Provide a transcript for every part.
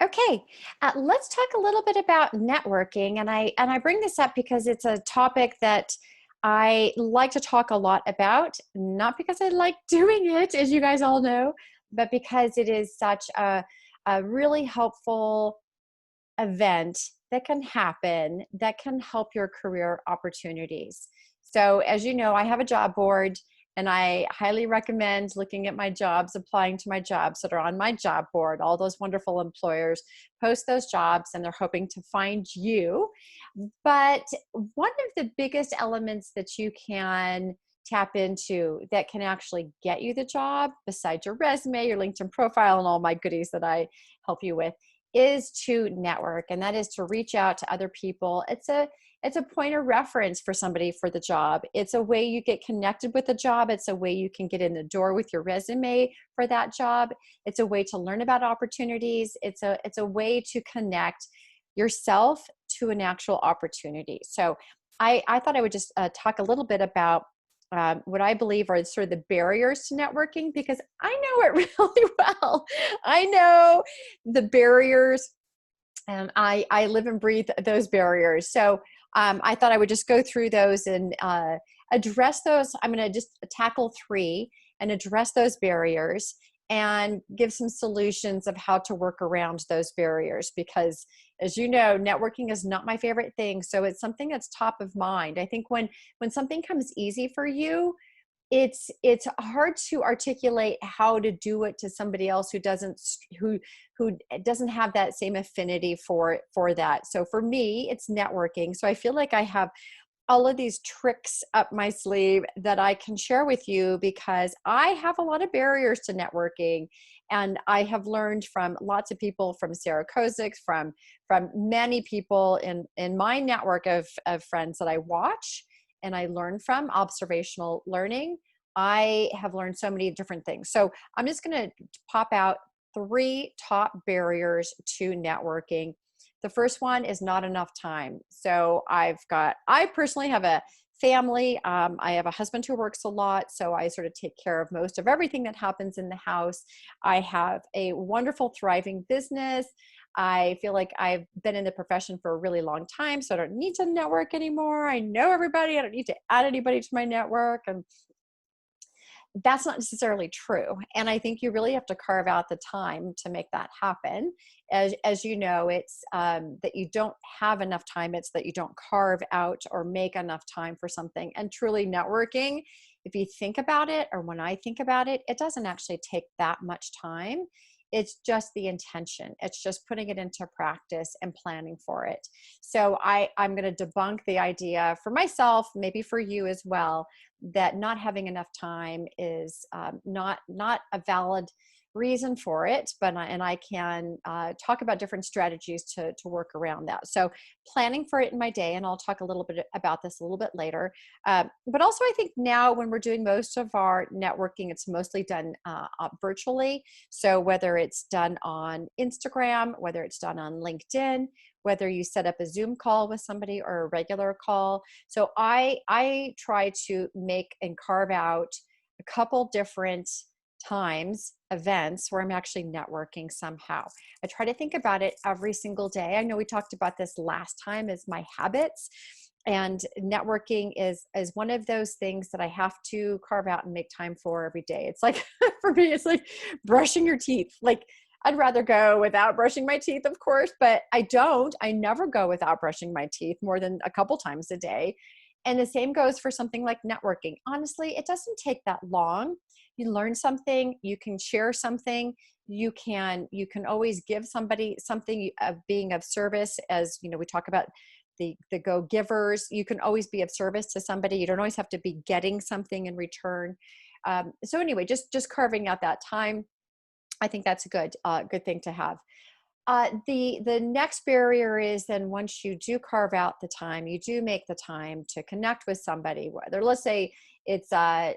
Okay, let's talk a little bit about networking, and I bring this up because it's a topic that I like to talk a lot about, not because I like doing it, as you guys all know, but because it is such a really helpful event that can happen that can help your career opportunities. So, as you know, I have a job board and I highly recommend looking at my jobs, applying to my jobs that are on my job board. All those wonderful employers post those jobs and they're hoping to find you. But one of the biggest elements that you can tap into that can actually get you the job, besides your resume, your LinkedIn profile, and all my goodies that I help you with, is to network, and that is to reach out to other people. It's a point of reference for somebody for the job. It's a way you get connected with the job. It's a way you can get in the door with your resume for that job. It's a way to learn about opportunities. It's a way to connect yourself to an actual opportunity. So I thought I would just talk a little bit about what I believe are sort of the barriers to networking, because I know it really well. I know the barriers, and I live and breathe those barriers. So I thought I would just go through those and address those. I'm going to just tackle three and address those barriers and give some solutions of how to work around those barriers, because as you know, networking is not my favorite thing. So it's something that's top of mind. I think when something comes easy for you, it's hard to articulate how to do it to somebody else who doesn't have that same affinity for that. So for me, it's networking. So I feel like I have all of these tricks up my sleeve that I can share with you, because I have a lot of barriers to networking, and I have learned from lots of people, from Sarah Kozik, from many people in my network of friends that I watch and I learn from observational learning. I have learned so many different things. So I'm just going to pop out three top barriers to networking. The first one is not enough time. So I personally have a family. I have a husband who works a lot, so I sort of take care of most of everything that happens in the house. I have a wonderful, thriving business. I feel like I've been in the profession for a really long time, so I don't need to network anymore. I know everybody. I don't need to add anybody to my network. And that's not necessarily true. And I think you really have to carve out the time to make that happen. As you know, it's that you don't have enough time. It's that you don't carve out or make enough time for something. And truly networking, if you think about it, or when I think about it, it doesn't actually take that much time. It's just the intention. It's just putting it into practice and planning for it. So I'm going to debunk the idea for myself, maybe for you as well, that not having enough time is not a valid reason for it, but I can talk about different strategies to work around that. So planning for it in my day, and I'll talk a little bit about this a little bit later. But also, I think now when we're doing most of our networking, it's mostly done virtually. So whether it's done on Instagram, whether it's done on LinkedIn, whether you set up a Zoom call with somebody or a regular call. So I try to make and carve out a couple different times, events where I'm actually networking somehow. I try to think about it every single day. I know we talked about this last time as my habits, and networking is one of those things that I have to carve out and make time for every day. It's like, for me, it's like brushing your teeth. Like, I'd rather go without brushing my teeth, of course, but I never go without brushing my teeth more than a couple times a day. And the same goes for something like networking. Honestly, it doesn't take that long. You learn something, you can share something, you can always give somebody something of being of service. As you know, we talk about the go givers. You can always be of service to somebody. You don't always have to be getting something in return. So anyway, just carving out that time, I think that's a good thing to have. The next barrier is, then once you do carve out the time, you do make the time to connect with somebody, whether, let's say it's a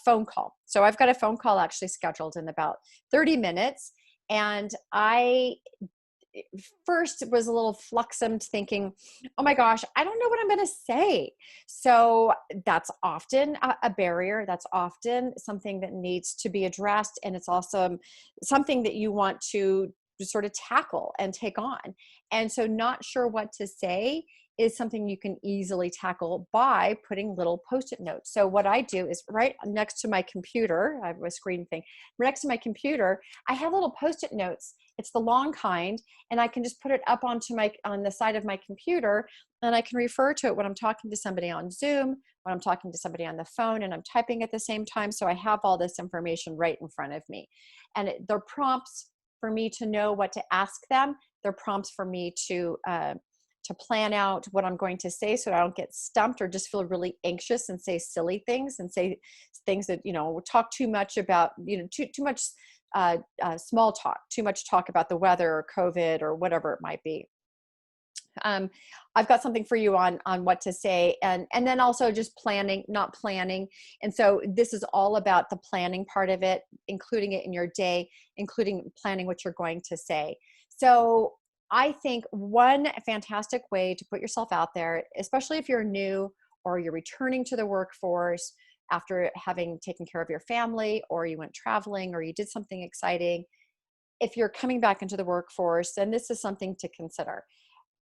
phone call. So I've got a phone call actually scheduled in about 30 minutes. And I first was a little fluxumed, thinking, oh my gosh, I don't know what I'm going to say. So that's often a barrier. That's often something that needs to be addressed. And it's also something that you want to sort of tackle and take on. And so not sure what to say is something you can easily tackle by putting little post-it notes. So what I do is right next to my computer, I have a screen thing, right next to my computer, I have little post-it notes. It's the long kind, and I can just put it up on the side of my computer, and I can refer to it when I'm talking to somebody on Zoom, when I'm talking to somebody on the phone, and I'm typing at the same time. So I have all this information right in front of me. And they're prompts for me to know what to ask them. They're prompts for me to plan out what I'm going to say so I don't get stumped or just feel really anxious and say silly things and say things that, talk too much about, too much small talk, too much talk about the weather or COVID or whatever it might be. I've got something for you on what to say, and then also just planning, not planning. And so this is all about the planning part of it, including it in your day, including planning what you're going to say. So I think one fantastic way to put yourself out there, especially if you're new or you're returning to the workforce after having taken care of your family, or you went traveling, or you did something exciting, if you're coming back into the workforce, then this is something to consider.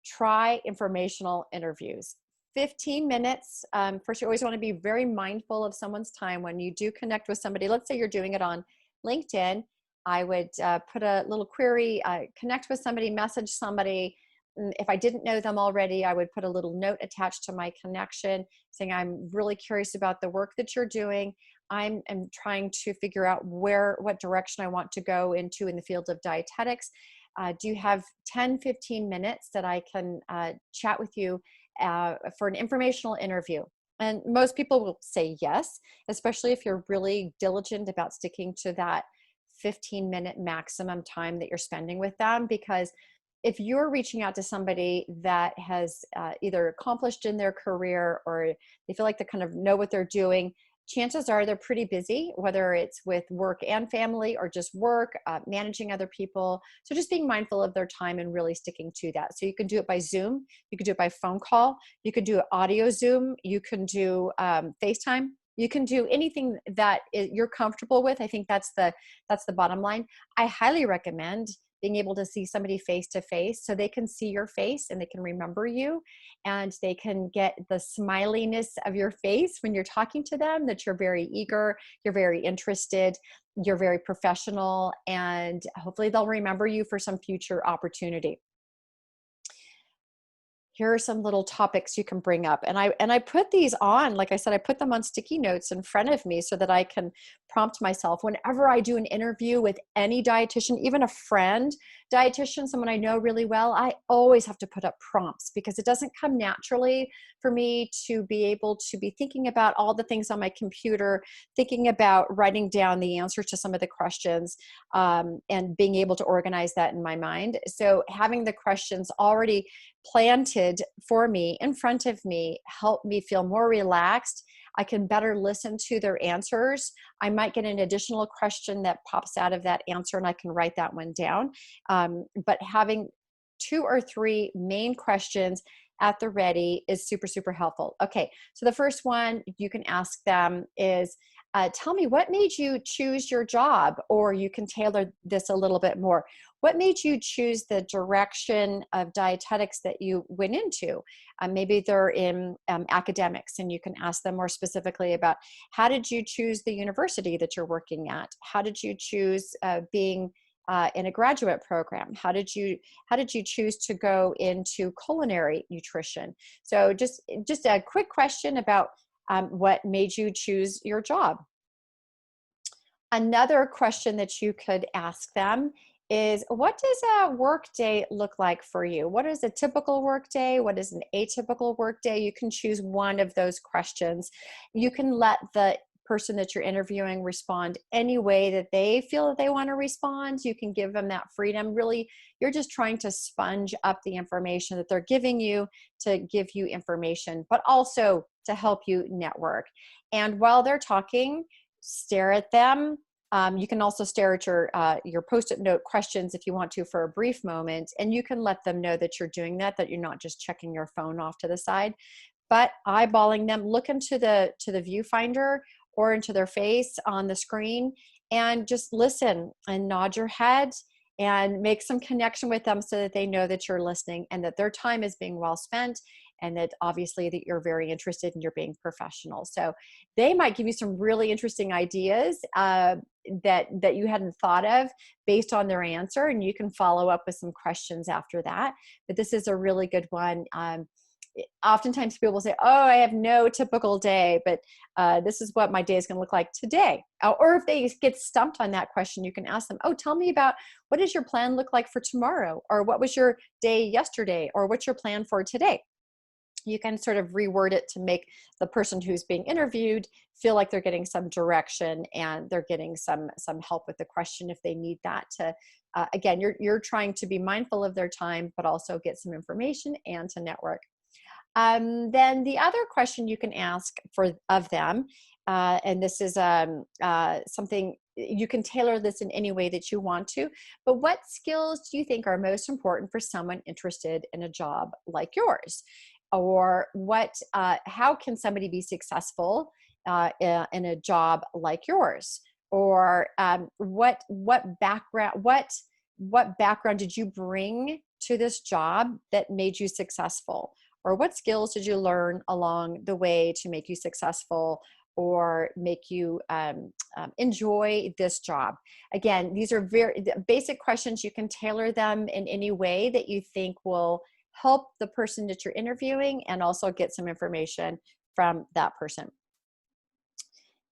Try informational interviews. 15 minutes. First, you always want to be very mindful of someone's time when you do connect with somebody. Let's say you're doing it on LinkedIn. I would put a little query, connect with somebody, message somebody. If I didn't know them already, I would put a little note attached to my connection saying, I'm really curious about the work that you're doing. I'm trying to figure out what direction I want to go into in the field of dietetics. Do you have 10, 15 minutes that I can chat with you for an informational interview? And most people will say yes, especially if you're really diligent about sticking to that 15-minute maximum time that you're spending with them. Because if you're reaching out to somebody that has either accomplished in their career, or they feel like they kind of know what they're doing, chances are they're pretty busy, whether it's with work and family or just work, managing other people. So just being mindful of their time and really sticking to that. So you can do it by Zoom, you could do it by phone call, you could do audio Zoom, you can do FaceTime, you can do anything that you're comfortable with. I think that's the bottom line. I highly recommend being able to see somebody face to face so they can see your face and they can remember you, and they can get the smiliness of your face when you're talking to them, that you're very eager, you're very interested, you're very professional, and hopefully they'll remember you for some future opportunity. Here are some little topics you can bring up. And I put these on, like I said, I put them on sticky notes in front of me so that I can prompt myself whenever I do an interview with any dietitian, even a friend dietitian, someone I know really well. I always have to put up prompts because it doesn't come naturally for me to be able to be thinking about all the things on my computer, thinking about writing down the answers to some of the questions, and being able to organize that in my mind. So having the questions already planted for me in front of me help me feel more relaxed. I can better listen to their answers. I might get an additional question that pops out of that answer and I can write that one down. But having 2 or 3 main questions at the ready is super, super helpful. Okay, so the first one you can ask them is, tell me what made you choose your job, or you can tailor this a little bit more. What made you choose the direction of dietetics that you went into? Maybe they're in academics, and you can ask them more specifically about how did you choose the university that you're working at? How did you choose being in a graduate program? How did you choose to go into culinary nutrition? So just a quick question about what made you choose your job. Another question that you could ask them is, what does a work day look like for you? What is a typical work day? What is an atypical work day? You can choose one of those questions. You can let the person that you're interviewing respond any way that they feel that they want to respond. You can give them that freedom. Really, you're just trying to sponge up the information that they're giving you to give you information, but also to help you network. And while they're talking, stare at them. You can also stare at your Post-it note questions if you want to for a brief moment, and you can let them know that you're doing that you're not just checking your phone off to the side, but eyeballing them. Look into the viewfinder or into their face on the screen and just listen and nod your head and make some connection with them so that they know that you're listening and that their time is being well spent, and that obviously that you're very interested and you're being professional. So they might give you some really interesting ideas that you hadn't thought of based on their answer, and you can follow up with some questions after that. But this is a really good one. Oftentimes people will say, oh, I have no typical day, but this is what my day is going to look like today. Or if they get stumped on that question, you can ask them, oh, tell me about, what does your plan look like for tomorrow? Or what was your day yesterday? Or what's your plan for today? You can sort of reword it to make the person who's being interviewed feel like they're getting some direction and they're getting some help with the question if they need that. To again, you're trying to be mindful of their time, but also get some information and to network. Then the other question you can ask of them, and this is something you can tailor this in any way that you want to, but what skills do you think are most important for someone interested in a job like yours? Or how can somebody be successful in a job like yours? Or what background did you bring to this job that made you successful? Or what skills did you learn along the way to make you successful or make you enjoy this job? Again, these are very basic questions. You can tailor them in any way that you think will help the person that you're interviewing and also get some information from that person.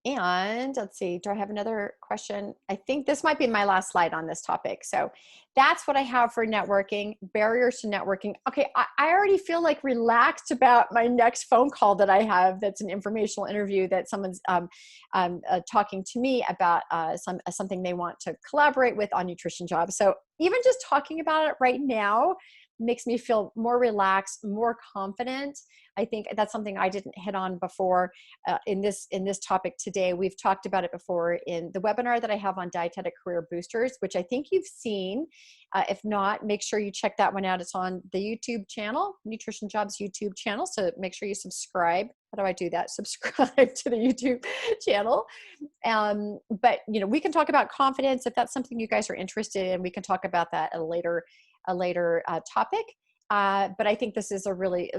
And let's see, do I have another question? I think this might be my last slide on this topic. So that's what I have for networking, barriers to networking. Okay, I already feel like relaxed about my next phone call that I have. That's an informational interview that someone's talking to me about something they want to collaborate with on NutritionJobs. So even just talking about it right now makes me feel more relaxed, more confident. I think that's something I didn't hit on before in this topic today. We've talked about it before in the webinar that I have on Dietetic Career Boosters, which I think you've seen. If not, make sure you check that one out. It's on the YouTube channel, NutritionJobs YouTube channel. So make sure you subscribe. How do I do that? Subscribe to the YouTube channel. But we can talk about confidence if that's something you guys are interested in. We can talk about that at a later topic. But I think this is a really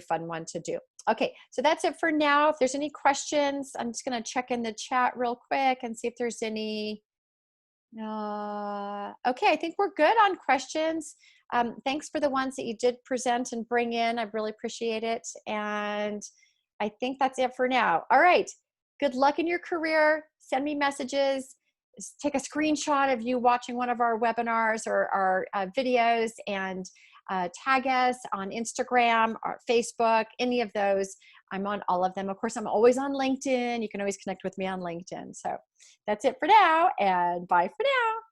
fun one to do. Okay, so that's it for now. If there's any questions, I'm just going to check in the chat real quick and see if there's any. Okay, I think we're good on questions. Thanks for the ones that you did present and bring in. I really appreciate it. And I think that's it for now. All right, good luck in your career. Send me messages. Take a screenshot of you watching one of our webinars or our videos and tag us on Instagram or Facebook, any of those. I'm on all of them. Of course, I'm always on LinkedIn. You can always connect with me on LinkedIn. So that's it for now, and bye for now.